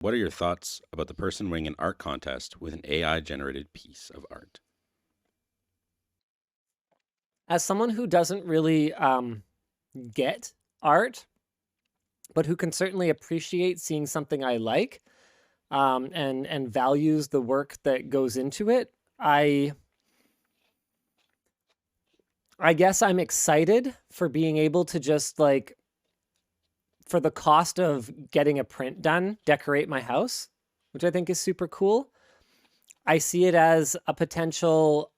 What are your thoughts about the person winning an art contest with an AI-generated piece of art? As someone who doesn't really get art, but who can certainly appreciate seeing something I like, and values the work that goes into it, I guess I'm excited for being able to just like, for the cost of getting a print done, decorate my house, which I think is super cool. I see it as a potential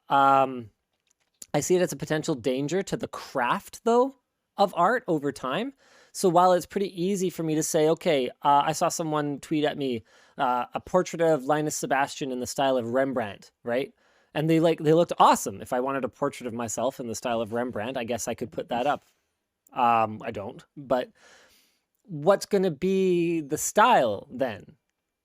danger to the craft, though, of art over time. So while it's pretty easy for me to say, okay, I saw someone tweet at me a portrait of Linus Sebastian in the style of Rembrandt, right? And they looked awesome. If I wanted a portrait of myself in the style of Rembrandt, I guess I could put that up. I don't, but what's going to be the style then?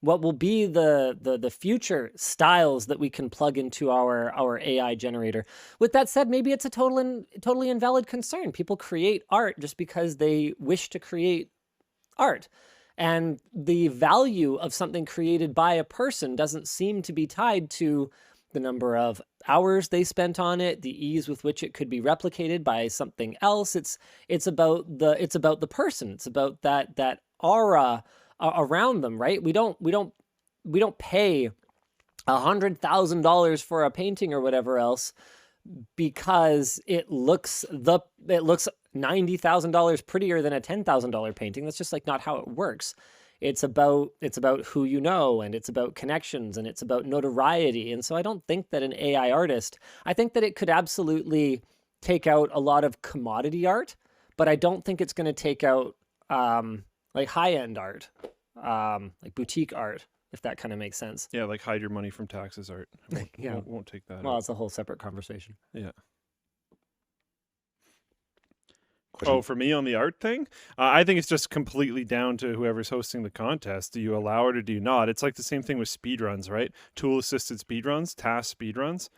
What will be the future styles that we can plug into our AI generator? With that said, maybe it's a totally invalid concern. People create art just because they wish to create art. And the value of something created by a person doesn't seem to be tied to the number of hours they spent on it, the ease with which it could be replicated by something else. It's about the person. It's about that aura around them, right? We don't pay $100,000 for a painting or whatever else because it looks $90,000 prettier than a $10,000 painting. That's just like not how it works. It's about who you know, and it's about connections, and it's about notoriety. And so I don't think that an AI artist, I think that it could absolutely take out a lot of commodity art, but I don't think it's going to take out like high-end art, like boutique art, if that kind of makes sense. Yeah, like hide your money from taxes art. Yeah. Won't take that Well, out. it's a whole separate conversation. Yeah. Question. Oh, for me on the art thing, I think it's just completely down to whoever's hosting the contest. Do you allow it or do you not? It's like the same thing with speedruns, right? Tool-assisted speedruns, task speedruns.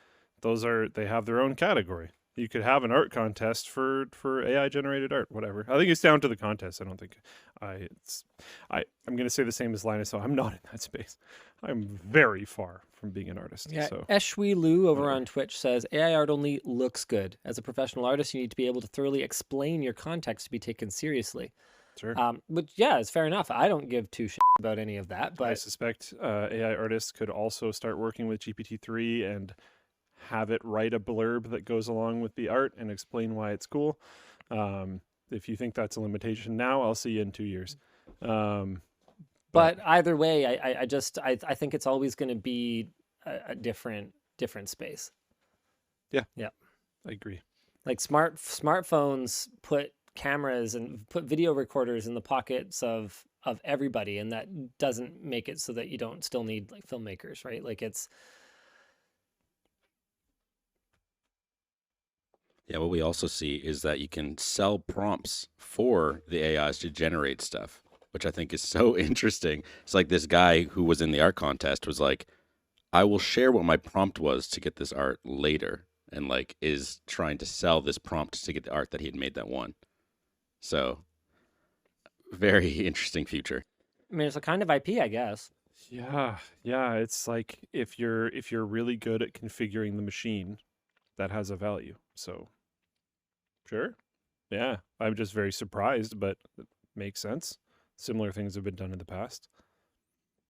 They have their own category. You could have an art contest for AI generated art, whatever. I think it's down to the contest. I don't think I'm going to say the same as Linus. So I'm not in that space. I'm very far from being an artist. Yeah, So Eshwi Lu over whatever. on Twitch says AI art only looks good. As a professional artist, you need to be able to thoroughly explain your context to be taken seriously. Sure. Which yeah, it's fair enough. I don't give two shits about any of that, I but suspect AI artists could also start working with GPT-3 and have it write a blurb that goes along with the art and explain why it's cool. If you think that's a limitation now, I'll see you in 2 years. But either way, I think it's always going to be a different space. Yeah. Yeah. I agree. Like smartphones put cameras and put video recorders in the pockets of everybody, and that doesn't make it so that you don't still need like filmmakers, right? Like it's Yeah, what we also see is that you can sell prompts for the AIs to generate stuff, which I think is so interesting. It's like this guy who was in the art contest was like, I will share what my prompt was to get this art later, and like is trying to sell this prompt to get the art that he had made that won. So, very interesting future. I mean, it's a kind of IP, I guess. Yeah. It's like if you're really good at configuring the machine, that has a value. So sure. Yeah. I'm just very surprised, but it makes sense. Similar things have been done in the past.